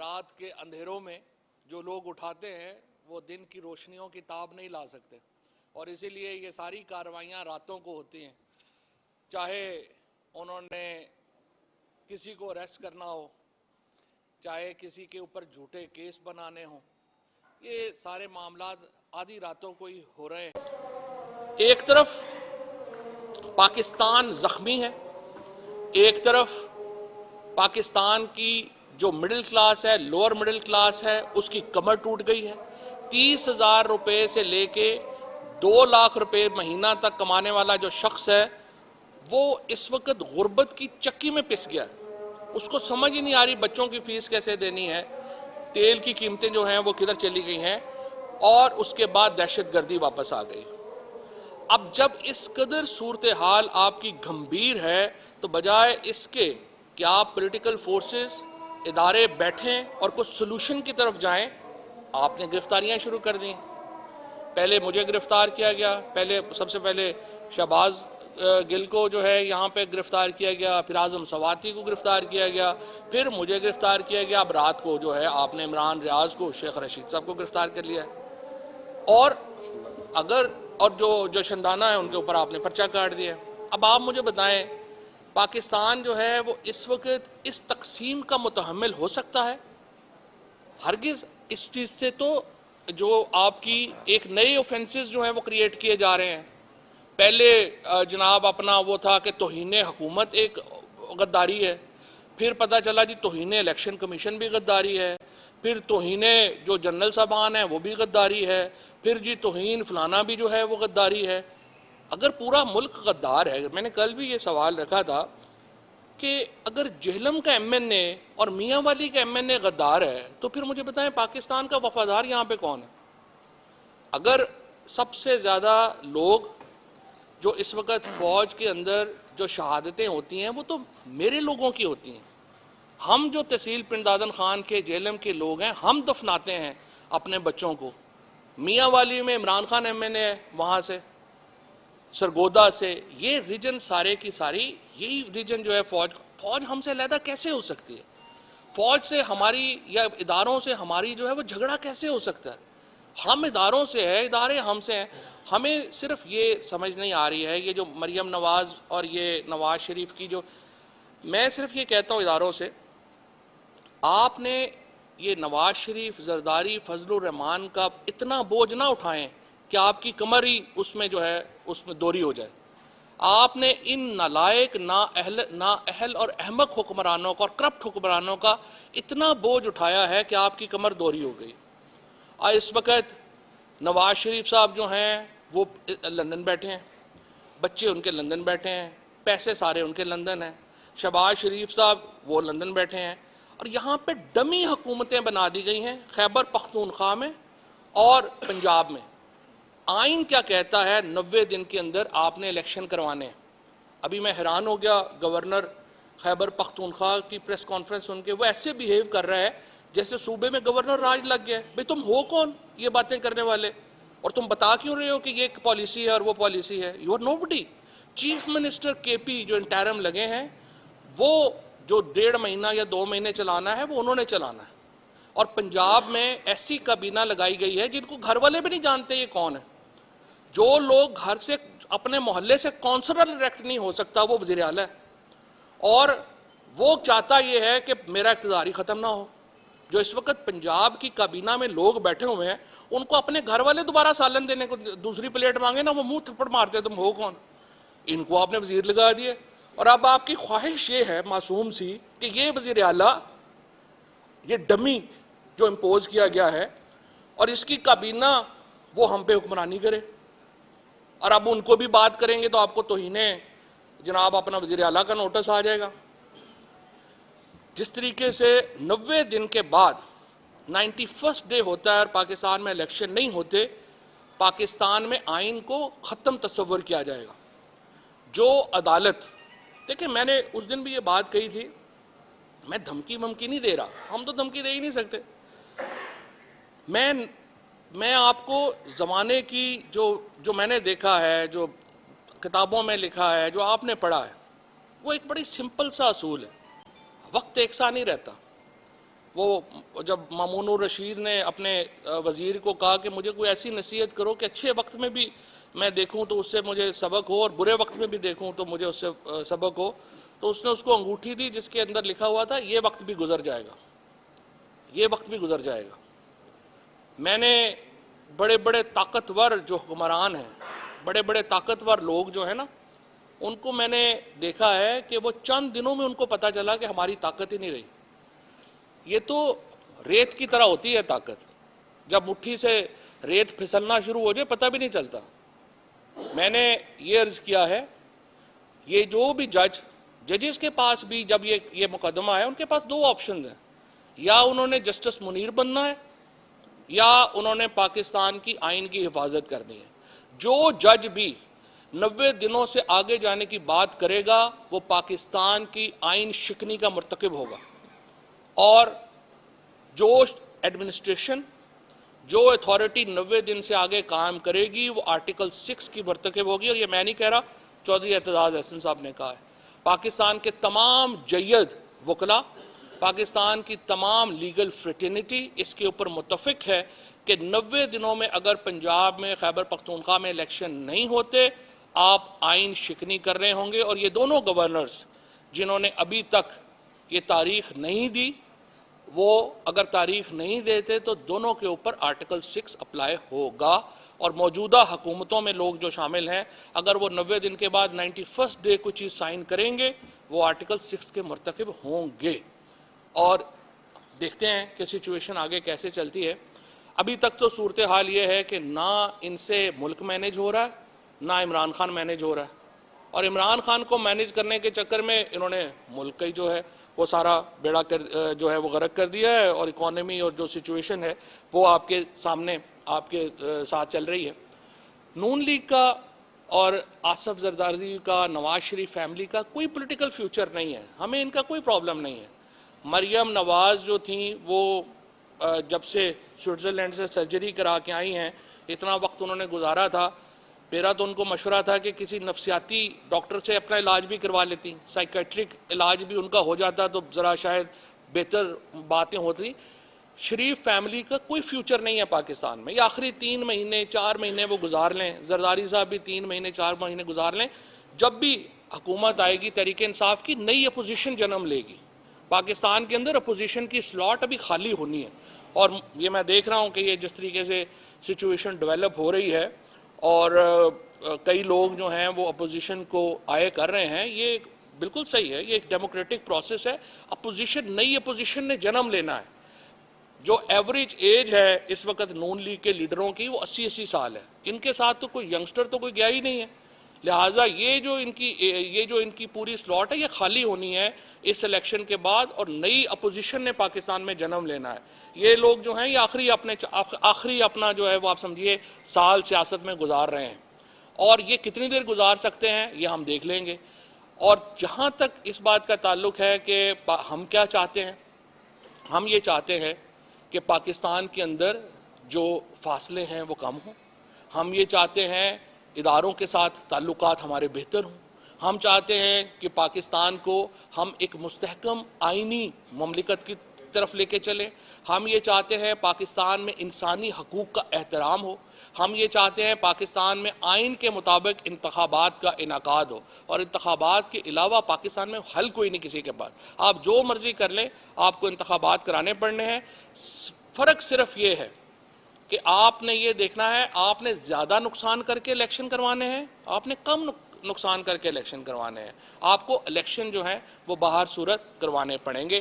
رات کے اندھیروں میں جو لوگ اٹھاتے ہیں وہ دن کی روشنیوں کی تاب نہیں لا سکتے، اور اسی لیے یہ ساری کارروائیاں راتوں کو ہوتی ہیں، چاہے انہوں نے کسی کو اریسٹ کرنا ہو، چاہے کسی کے اوپر جھوٹے کیس بنانے ہوں، یہ سارے معاملات آدھی راتوں کو ہی ہو رہے ہیں۔ ایک طرف پاکستان زخمی ہے، ایک طرف پاکستان کی جو مڈل کلاس ہے، لوور مڈل کلاس ہے، اس کی کمر ٹوٹ گئی ہے۔ 30,000 روپے سے لے کے 2 لاکھ روپے مہینہ تک کمانے والا جو شخص ہے وہ اس وقت غربت کی چکی میں پس گیا ہے۔ اس کو سمجھ ہی نہیں آ رہی بچوں کی فیس کیسے دینی ہے، تیل کی قیمتیں جو ہیں وہ کدھر چلی گئی ہیں، اور اس کے بعد دہشت گردی واپس آ گئی۔ اب جب اس قدر صورتحال آپ کی گھمبیر ہے تو بجائے اس کے کہ آپ پولیٹیکل فورسز ادارے بیٹھیں اور کچھ سلوشن کی طرف جائیں، آپ نے گرفتاریاں شروع کر دیں۔ پہلے مجھے گرفتار کیا گیا، سب سے پہلے شہباز گل کو جو ہے یہاں پہ گرفتار کیا گیا، پھر اعظم سواتی کو گرفتار کیا گیا، پھر مجھے گرفتار کیا گیا، اب رات کو جو ہے آپ نے عمران ریاض کو، شیخ رشید صاحب کو گرفتار کر لیا ہے، اور جو شندانہ ہے ان کے اوپر آپ نے پرچہ کاٹ دیا۔ اب آپ مجھے بتائیں پاکستان جو ہے وہ اس وقت اس تقسیم کا متحمل ہو سکتا ہے؟ ہرگز اس چیز سے تو جو آپ کی ایک نئے اوفینسز جو ہیں وہ کریٹ کیے جا رہے ہیں۔ پہلے جناب اپنا وہ تھا کہ توہین حکومت ایک غداری ہے، پھر پتا چلا جی توہین الیکشن کمیشن بھی غداری ہے، پھر توہین جو جنرل صاحبان ہیں وہ بھی غداری ہے، پھر جی توہین فلانا بھی جو ہے وہ غداری ہے۔ اگر پورا ملک غدار ہے، میں نے کل بھی یہ سوال رکھا تھا کہ اگر جہلم کا ایم این اے اور میاں والی کا ایم این اے غدار ہے تو پھر مجھے بتائیں پاکستان کا وفادار یہاں پہ کون ہے؟ اگر سب سے زیادہ لوگ جو اس وقت فوج کے اندر جو شہادتیں ہوتی ہیں وہ تو میرے لوگوں کی ہوتی ہیں، ہم جو تحصیل پنڈادن خان کے جیلم کے لوگ ہیں ہم دفناتے ہیں اپنے بچوں کو۔ میاں والی میں عمران خان ایم این اے ہے، وہاں سے سرگودا سے، یہ ریجن سارے کی ساری یہی ریجن جو ہے فوج ہم سے علیحدہ کیسے ہو سکتی ہے؟ فوج سے ہماری یا اداروں سے ہماری جو ہے وہ جھگڑا کیسے ہو سکتا ہے؟ ہم اداروں سے ہے، ادارے ہم سے ہیں۔ ہمیں صرف یہ سمجھ نہیں آ رہی ہے، یہ جو مریم نواز اور یہ نواز شریف کی جو، میں صرف یہ کہتا ہوں اداروں سے، آپ نے یہ نواز شریف، زرداری، فضل الرحمان کا اتنا بوجھ نہ اٹھائیں کہ آپ کی کمر ہی اس میں جو ہے اس میں دوری ہو جائے۔ آپ نے ان نالائق، نااہل اور احمق حکمرانوں کا اور کرپٹ حکمرانوں کا اتنا بوجھ اٹھایا ہے کہ آپ کی کمر دوری ہو گئی۔ اور اس وقت نواز شریف صاحب جو ہیں وہ لندن بیٹھے ہیں، بچے ان کے لندن بیٹھے ہیں، پیسے سارے ان کے لندن ہیں، شہباز شریف صاحب وہ لندن بیٹھے ہیں، اور یہاں پہ ڈمی حکومتیں بنا دی گئی ہیں خیبر پختونخوا میں اور پنجاب میں۔ آئین کیا کہتا ہے 90 دن کے اندر آپ نے الیکشن کروانے ہیں۔ ابھی میں حیران ہو گیا گورنر خیبر پختونخوا کی پریس کانفرنس سن کے، وہ ایسے بیہیو کر رہا ہے جیسے صوبے میں گورنر راج لگ گیا ہے۔ بھئی تم ہو کون یہ باتیں کرنے والے، اور تم بتا کیوں رہے ہو کہ یہ ایک پالیسی ہے اور وہ پالیسی ہے؟ You are nobody. Chief minister K P جو انٹرم لگے ہیں وہ جو 1.5 مہینہ یا 2 مہینے چلانا ہے وہ انہوں نے چلانا ہے، اور پنجاب میں ایسی کابینہ لگائی گئی ہے جن کو گھر والے بھی نہیں جانتے یہ کون ہے۔ جو لوگ گھر سے اپنے محلے سے کونسلر الیکٹ نہیں ہو سکتا وہ وزیر اعلیٰ ہے، اور وہ چاہتا یہ ہے کہ میرا اقتدار ہی ختم نہ ہو۔ جو اس وقت پنجاب کی کابینہ میں لوگ بیٹھے ہوئے ہیں ان کو اپنے گھر والے دوبارہ سالن دینے کو دوسری پلیٹ مانگے نا وہ منہ تھپڑ مارتے تم ہو کون؟ ان کو آپ نے وزیر لگا دیے، اور اب آپ کی خواہش یہ ہے معصوم سی کہ یہ وزیر اعلیٰ، یہ ڈمی جو امپوز کیا گیا ہے اور اس کی کابینہ وہ ہم پہ حکمرانی کرے، اور اب ان کو بھی بات کریں گے تو آپ کو توہین جناب اپنا وزیر اعلیٰ کا نوٹس آ جائے گا۔ جس طریقے سے 90 دن کے بعد 91st ڈے ہوتا ہے اور پاکستان میں الیکشن نہیں ہوتے، پاکستان میں آئین کو ختم تصور کیا جائے گا۔ جو عدالت، دیکھیں میں نے اس دن بھی یہ بات کہی تھی، میں دھمکی ممکی نہیں دے رہا، ہم تو دھمکی دے ہی نہیں سکتے۔ میں آپ کو زمانے کی جو میں نے دیکھا ہے، جو کتابوں میں لکھا ہے، جو آپ نے پڑھا ہے، وہ ایک بڑی سمپل سا اصول ہے، وقت ایک سا نہیں رہتا۔ وہ جب مامون رشید نے اپنے وزیر کو کہا کہ مجھے کوئی ایسی نصیحت کرو کہ اچھے وقت میں بھی میں دیکھوں تو اس سے مجھے سبق ہو اور برے وقت میں بھی دیکھوں تو مجھے اس سے سبق ہو، تو اس نے اس کو انگوٹھی دی جس کے اندر لکھا ہوا تھا یہ وقت بھی گزر جائے گا، یہ وقت بھی گزر جائے گا۔ میں نے بڑے بڑے طاقتور جو حکمران ہیں، بڑے بڑے طاقتور لوگ جو ہیں نا، ان کو میں نے دیکھا ہے کہ وہ چند دنوں میں ان کو پتا چلا کہ ہماری طاقت ہی نہیں رہی۔ یہ تو ریت کی طرح ہوتی ہے طاقت، جب مٹھی سے ریت پھسلنا شروع ہو جائے پتہ بھی نہیں چلتا۔ میں نے یہ عرض کیا ہے، یہ جو بھی ججز کے پاس بھی جب یہ مقدمہ ہے، ان کے پاس دو آپشنز ہیں، یا انہوں نے جسٹس منیر بننا ہے یا انہوں نے پاکستان کی آئین کی حفاظت کرنی ہے۔ جو جج بھی 90 دنوں سے آگے جانے کی بات کرے گا وہ پاکستان کی آئین شکنی کا مرتکب ہوگا، اور جو ایڈمنسٹریشن، جو اتھارٹی 90 دن سے آگے کام کرے گی وہ آرٹیکل 6 کی مرتکب ہوگی، اور یہ میں نہیں کہہ رہا، چودھری اعتزاز احسن صاحب نے کہا ہے۔ پاکستان کے تمام جید وکلا، پاکستان کی تمام لیگل فریٹرنیٹی اس کے اوپر متفق ہے کہ 90 دنوں میں اگر پنجاب میں، خیبر پختونخوا میں الیکشن نہیں ہوتے، آپ آئین شکنی کر رہے ہوں گے، اور یہ دونوں گورنرز جنہوں نے ابھی تک یہ تاریخ نہیں دی، وہ اگر تاریخ نہیں دیتے تو دونوں کے اوپر آرٹیکل 6 اپلائی ہوگا، اور موجودہ حکومتوں میں لوگ جو شامل ہیں اگر وہ 90 دن کے بعد 91 ڈے کوئی چیز سائن کریں گے وہ آرٹیکل 6 کے مرتکب ہوں گے۔ اور دیکھتے ہیں کہ سچویشن آگے کیسے چلتی ہے۔ ابھی تک تو صورتحال یہ ہے کہ نہ ان سے ملک مینج ہو رہا ہے، نہ عمران خان مینج ہو رہا ہے، اور عمران خان کو مینج کرنے کے چکر میں انہوں نے ملک کا جو ہے وہ سارا بیڑا جو ہے وہ غرق کر دیا ہے، اور اکانومی اور جو سچویشن ہے وہ آپ کے سامنے آپ کے ساتھ چل رہی ہے۔ نون لیگ کا اور آصف زرداری کا، نواز شریف فیملی کا کوئی پولیٹیکل فیوچر نہیں ہے، ہمیں ان کا کوئی پرابلم نہیں ہے۔ مریم نواز جو تھیں وہ جب سے سوئٹزرلینڈ سے سرجری کرا کے آئی ہیں، اتنا وقت انہوں نے گزارا تھا، میرا تو ان کو مشورہ تھا کہ کسی نفسیاتی ڈاکٹر سے اپنا علاج بھی کروا لیتی، سائیکیٹرک علاج بھی ان کا ہو جاتا تو ذرا شاید بہتر باتیں ہوتی۔ شریف فیملی کا کوئی فیوچر نہیں ہے پاکستان میں، یہ آخری 3 مہینے 4 مہینے وہ گزار لیں، زرداری صاحب بھی 3 مہینے 4 مہینے گزار لیں، جب بھی حکومت آئے گی تحریک انصاف کی، نئی اپوزیشن جنم لے گی۔ پاکستان کے اندر اپوزیشن کی سلاٹ ابھی خالی ہونی ہے، اور یہ میں دیکھ رہا ہوں کہ یہ جس طریقے سے سچویشن ڈیولپ ہو رہی ہے، اور کئی لوگ جو ہیں وہ اپوزیشن کو آئے کر رہے ہیں، یہ بالکل صحیح ہے، یہ ایک ڈیموکریٹک پروسیس ہے۔ اپوزیشن، نئی اپوزیشن نے جنم لینا ہے۔ جو ایوریج ایج ہے اس وقت نون لیگ کے لیڈروں کی وہ 80 سال ہے، ان کے ساتھ تو کوئی ینگسٹر تو کوئی گیا ہی نہیں ہے، لہٰذا یہ جو ان کی پوری سلاٹ ہے یہ خالی ہونی ہے اس الیکشن کے بعد، اور نئی اپوزیشن نے پاکستان میں جنم لینا ہے۔ یہ لوگ جو ہیں یہ آخری اپنا جو ہے وہ آپ سمجھیے سال سیاست میں گزار رہے ہیں، اور یہ کتنی دیر گزار سکتے ہیں یہ ہم دیکھ لیں گے۔ اور جہاں تک اس بات کا تعلق ہے کہ ہم کیا چاہتے ہیں، ہم یہ چاہتے ہیں کہ پاکستان کے اندر جو فاصلے ہیں وہ کم ہوں، ہم یہ چاہتے ہیں اداروں کے ساتھ تعلقات ہمارے بہتر ہوں، ہم چاہتے ہیں کہ پاکستان کو ہم ایک مستحکم آئینی مملکت کی طرف لے کے چلیں، ہم یہ چاہتے ہیں پاکستان میں انسانی حقوق کا احترام ہو، ہم یہ چاہتے ہیں پاکستان میں آئین کے مطابق انتخابات کا انعقاد ہو، اور انتخابات کے علاوہ پاکستان میں حل کوئی نہیں کسی کے پاس، آپ جو مرضی کر لیں آپ کو انتخابات کرانے پڑنے ہیں۔ فرق صرف یہ ہے کہ آپ نے یہ دیکھنا ہے آپ نے زیادہ نقصان کر کے الیکشن کروانے ہیں، آپ نے کم نقصان کر کے الیکشن کروانے ہیں، آپ کو الیکشن جو ہیں وہ باہر صورت کروانے پڑیں گے۔